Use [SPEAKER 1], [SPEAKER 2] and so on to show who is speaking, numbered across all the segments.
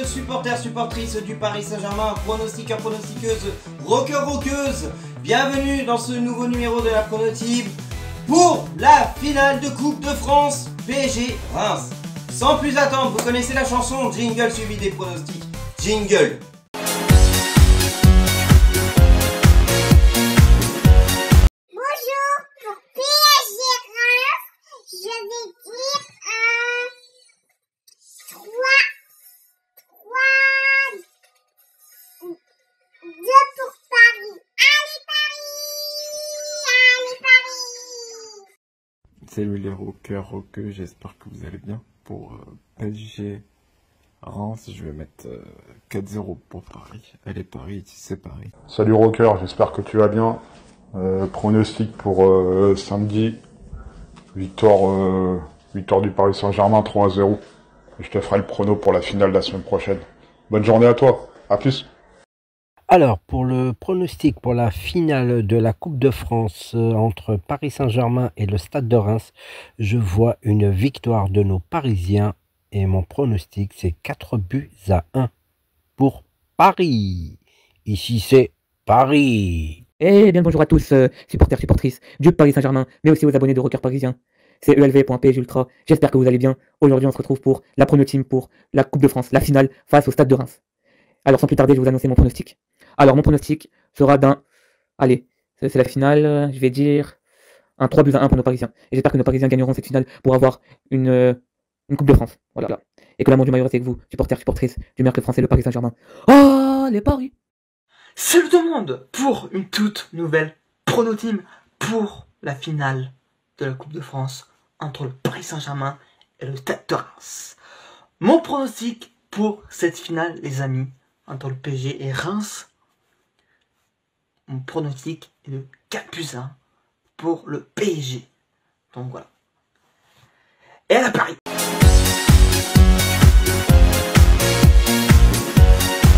[SPEAKER 1] supporters, supportrices du Paris Saint-Germain, pronostiqueurs, pronostiqueuses, rockers, rockeuses. Bienvenue dans ce nouveau numéro de la Pronoteam pour la finale de Coupe de France PSG Reims. Sans plus attendre, vous connaissez la chanson, jingle suivi des pronostics. Jingle.
[SPEAKER 2] Bonjour, pour PSG Reims, je vais dire 3, 2 pour Paris. Allez Paris!
[SPEAKER 3] Salut les rockers, rockeux, j'espère que vous allez bien. Pour PSG Reims, je vais mettre 4-0 pour Paris. Allez Paris, c'est Paris.
[SPEAKER 4] Salut rocker, j'espère que tu vas bien. Pronostic pour samedi, victoire du Paris Saint-Germain 3-0. Et je te ferai le prono pour la finale la semaine prochaine. Bonne journée à toi, à plus.
[SPEAKER 5] Alors, pour le pronostic pour la finale de la Coupe de France entre Paris Saint-Germain et le Stade de Reims, je vois une victoire de nos Parisiens et mon pronostic c'est 4-1 pour Paris. Ici c'est Paris.
[SPEAKER 6] Eh bien bonjour à tous, supporters, supportrices du Paris Saint-Germain, mais aussi aux abonnés de Rockers Parisiens. C'est ELV.PSG Ultra, j'espère que vous allez bien. Aujourd'hui on se retrouve pour la Pronoteam pour la Coupe de France, la finale face au Stade de Reims. Alors sans plus tarder, je vais vous annoncer mon pronostic. Alors mon pronostic sera d'un... Allez, c'est la finale, je vais dire un 3-1 pour nos Parisiens. Et j'espère que nos Parisiens gagneront cette finale pour avoir une Coupe de France. Voilà. Et que l'amour du maillot reste avec vous, supporters, supportrices du meilleur club français, le Paris Saint-Germain. Oh, les Paris!
[SPEAKER 7] Salut tout le monde pour une toute nouvelle Pronoteam pour la finale de la Coupe de France entre le Paris Saint-Germain et le Stade de Reims. Mon pronostic pour cette finale, les amis, entre le PSG et Reims, mon pronostic est de 4-1 pour le PSG. Donc voilà. Et à Paris.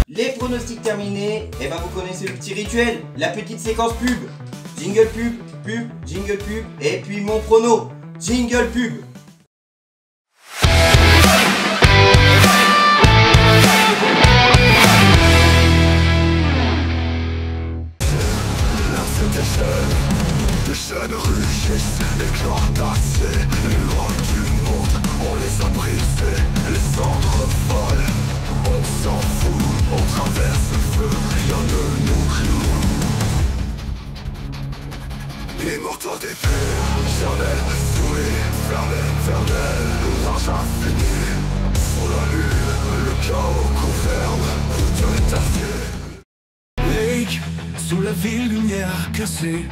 [SPEAKER 1] Les pronostics terminés, et ben vous connaissez le petit rituel, la petite séquence pub. Jingle pub, pub, jingle pub, et puis mon prono. Jingle pub.
[SPEAKER 8] Les jeunes rugissent, les clans tassés, loin du monde, on les a brisés, les cendres volent, on s'en fout, on traverse le feu, rien ne nous cloue. Les mortaux des purs, charnel, souris, fernel, l'ouvrage infini, sur la lune, le chaos gouverne, tout est acier. Lake, sous la ville lumière cassée,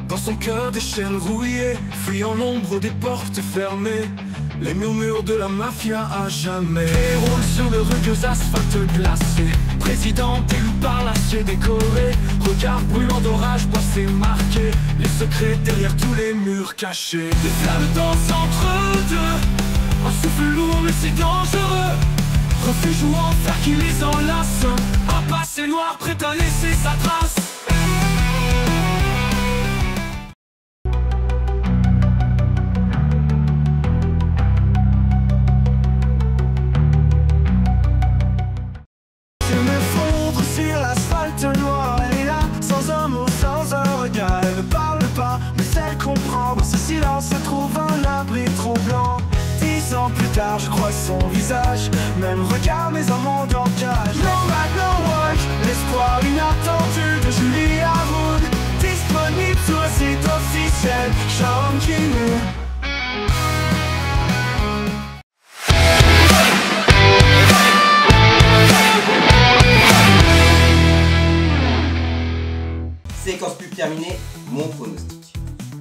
[SPEAKER 8] dans son cœur des chaînes rouillées, fuyant l'ombre des portes fermées, les murmures de la mafia à jamais. Et roule sur le rugueux asphalte glacé, président élu par l'acier décoré, regard brûlant d'orage, passé marqué, les secrets derrière tous les murs cachés. Les flammes dansent entre deux, un souffle lourd et si dangereux, refuge ou enfer qui les enlace, un passé noir prêt à laisser sa trace.
[SPEAKER 9] Ce silence se trouve un abri troublant. 10 ans plus tard, je crois son visage, même regard, mais un monde en cage. No back, no watch, l'espoir inattendu de Julie Haroun, disponible sur le site officiel Sean Kinney.
[SPEAKER 1] Séquence pub terminée, mon pronostic.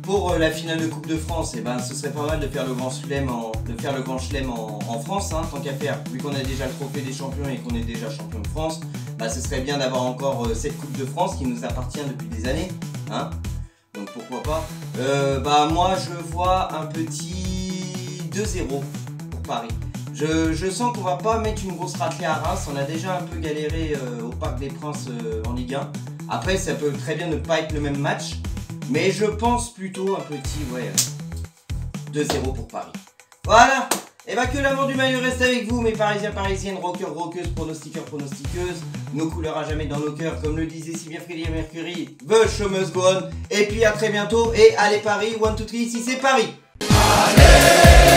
[SPEAKER 1] Pour la finale de Coupe de France, eh ben, ce serait pas mal de faire le grand chelem en France, hein, tant qu'à faire. Vu qu'on a déjà le trophée des champions et qu'on est déjà champion de France, bah, ce serait bien d'avoir encore cette Coupe de France qui nous appartient depuis des années. Hein, donc pourquoi pas. Bah, moi je vois un petit 2-0 pour Paris. Je sens qu'on va pas mettre une grosse raclée à Reims. On a déjà un peu galéré au Parc des Princes en Ligue 1. Après ça peut très bien ne pas être le même match. Mais je pense plutôt un petit 2-0 pour Paris. Voilà. Et bah que l'amour du maillot reste avec vous, mes parisiens, parisiennes, rockeurs, rockeuses, pronostiqueurs, pronostiqueuses. Nos couleurs à jamais dans nos cœurs, comme le disait si bien Freddie Mercury. The show must go on. Et puis à très bientôt. Et allez Paris, 1, 2, 3, ici c'est Paris. Allez